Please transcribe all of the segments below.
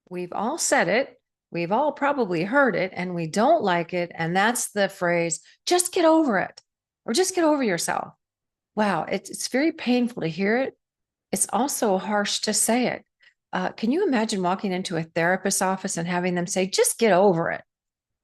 We've all said it. We've all probably heard it and we don't like it. And that's the phrase, just get over it or just get over yourself. Wow, it's very painful to hear it. It's also harsh to say it. Can you imagine walking into a therapist's office and having them say, just get over it?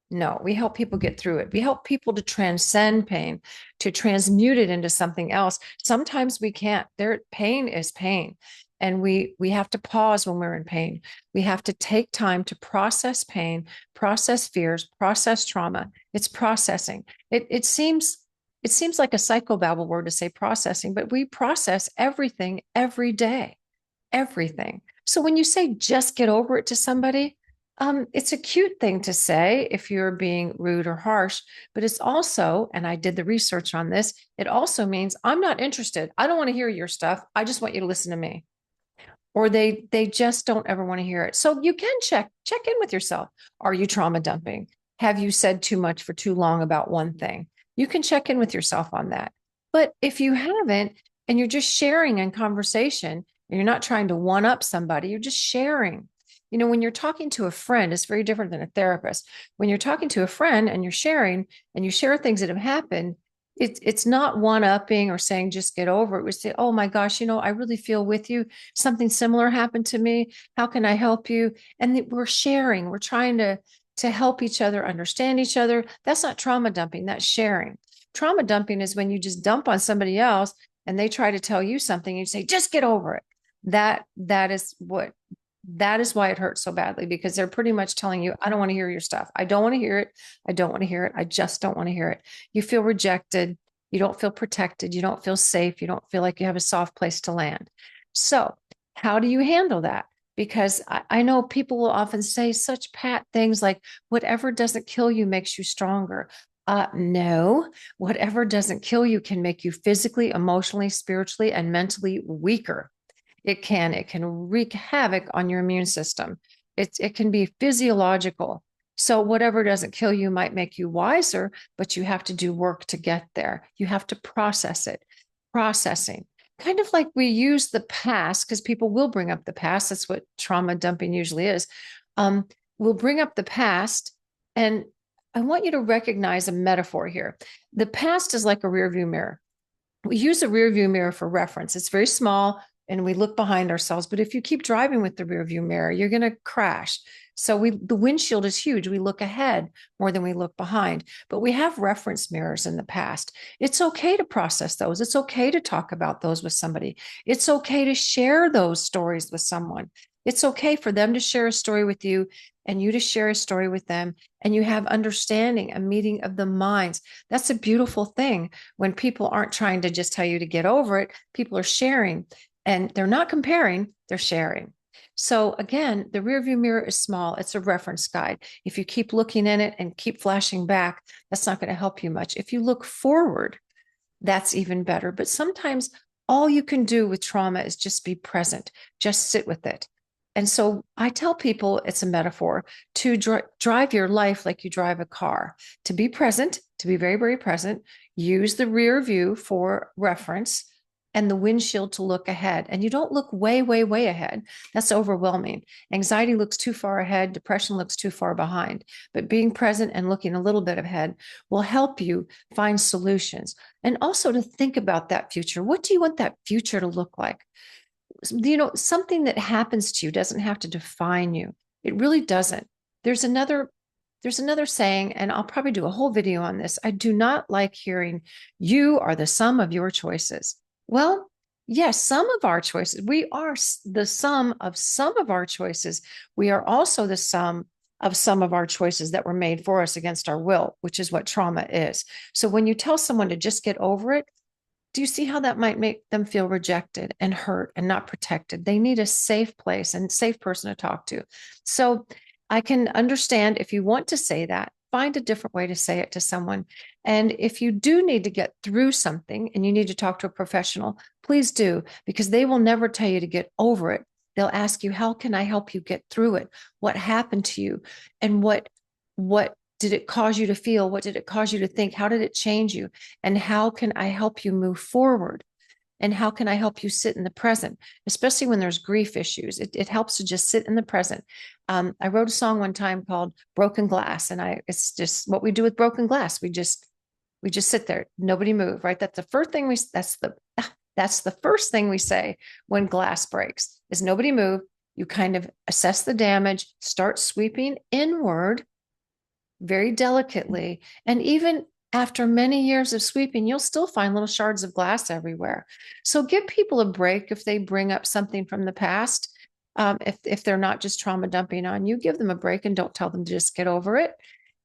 No, we help people get through it. We help people to transcend pain, to transmute it into something else. Sometimes we can't. Their pain is pain. And we have to pause when we're in pain. We have to take time to process pain, process fears, process trauma. It's processing. It seems like a psychobabble word to say processing, but we process everything every day, everything. So when you say just get over it to somebody, it's a cute thing to say if you're being rude or harsh, but it's also, and I did the research on this, it also means I'm not interested. I don't want to hear your stuff. I just want you to listen to me. Or they just don't ever want to hear it. So you can check in with yourself. Are you trauma dumping? Have you said too much for too long about one thing? You can check in with yourself on that. But if you haven't, and you're just sharing in conversation, and you're not trying to one up somebody, you're just sharing. When you're talking to a friend, it's very different than a therapist. When you're talking to a friend and you're sharing and you share things that have happened, it's not one upping or saying just get over it. We say, oh my gosh, I really feel with you. Something similar happened to me. How can I help you? And we're sharing. We're trying to help each other understand each other. That's not trauma dumping. That's sharing. Trauma dumping is when you just dump on somebody else and they try to tell you something. And you say, just get over it. That is why it hurts so badly, because they're pretty much telling you, I don't want to hear your stuff. I don't want to hear it. I don't want to hear it. I just don't want to hear it. You feel rejected. You don't feel protected. You don't feel safe. You don't feel like you have a soft place to land. So, how do you handle that? Because I know people will often say such pat things like, whatever doesn't kill you makes you stronger. No, whatever doesn't kill you can make you physically, emotionally, spiritually, and mentally weaker. It can wreak havoc on your immune system. It can be physiological. So whatever doesn't kill you might make you wiser, but you have to do work to get there. You have to process it. Processing. Kind of like we use the past, because people will bring up the past. That's what trauma dumping usually is. Um, we'll bring up the past, and I want you to recognize a metaphor here. The past is like a rearview mirror. We use a rear view mirror for reference. It's very small and we look behind ourselves. But if you keep driving with the rear view mirror, you're going to crash. So the windshield is huge. We look ahead more than we look behind. But we have reference mirrors in the past. It's okay to process those. It's okay to talk about those with somebody. It's okay to share those stories with someone. It's okay for them to share a story with you and you to share a story with them, and you have understanding, a meeting of the minds. That's a beautiful thing when people aren't trying to just tell you to get over it. People are sharing, and they're not comparing, they're sharing. So again, the rearview mirror is small. It's a reference guide. If you keep looking in it and keep flashing back, that's not going to help you much. If you look forward, that's even better. But sometimes all you can do with trauma is just be present, just sit with it. And so I tell people it's a metaphor to drive your life like you drive a car, to be present, to be very, very present, use the rear view for reference and the windshield to look ahead. And you don't look way, way, way ahead. That's overwhelming. Anxiety looks too far ahead. Depression looks too far behind. But being present and looking a little bit ahead will help you find solutions. And also to think about that future. What do you want that future to look like? Something that happens to you doesn't have to define you. It really doesn't. There's another saying, and I'll probably do a whole video on this. I do not like hearing you are the sum of your choices. Well, yes, some of our choices. We are the sum of some of our choices. We are also the sum of some of our choices that were made for us against our will, which is what trauma is. So when you tell someone to just get over it, do you see how that might make them feel rejected and hurt and not protected? They need a safe place and safe person to talk to. So I can understand if you want to say that, find a different way to say it to someone. And if you do need to get through something and you need to talk to a professional, please do, because they will never tell you to get over it. They'll ask you, how can I help you get through it? What happened to you? And what did it cause you to feel? What did it cause you to think? How did it change you? And how can I help you move forward? And how can I help you sit in the present, especially when there's grief issues? It helps to just sit in the present. I wrote a song one time called Broken Glass, and it's just what we do with broken glass. We just sit there, nobody move, right? That's the first thing we say when glass breaks is nobody move. You kind of assess the damage, start sweeping inward very delicately. And even after many years of sweeping, you'll still find little shards of glass everywhere. So give people a break if they bring up something from the past. If they're not just trauma dumping on you, give them a break and don't tell them to just get over it.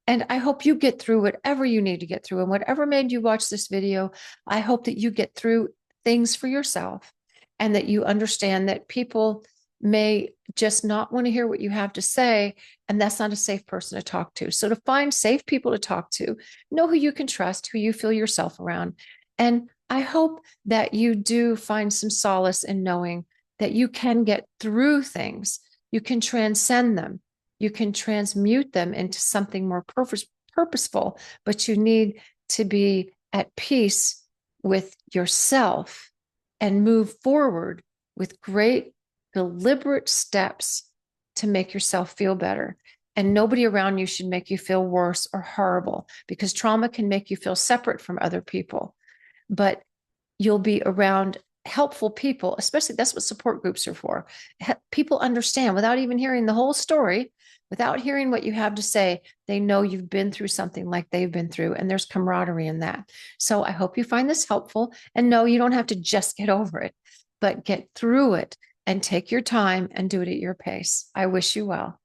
And I hope you get through whatever you need to get through. And whatever made you watch this video, I hope that you get through things for yourself and that you understand that people may just not want to hear what you have to say. And that's not a safe person to talk to. So to find safe people to talk to, know who you can trust, who you feel yourself around. And I hope that you do find some solace in knowing that you can get through things. You can transcend them. You can transmute them into something more purposeful, but you need to be at peace with yourself and move forward with great deliberate steps to make yourself feel better. And nobody around you should make you feel worse or horrible, because trauma can make you feel separate from other people. But you'll be around helpful people, especially that's what support groups are for. People understand without even hearing the whole story, without hearing what you have to say, they know you've been through something like they've been through, and there's camaraderie in that. So I hope you find this helpful. And no, you don't have to just get over it, but get through it and take your time and do it at your pace. I wish you well.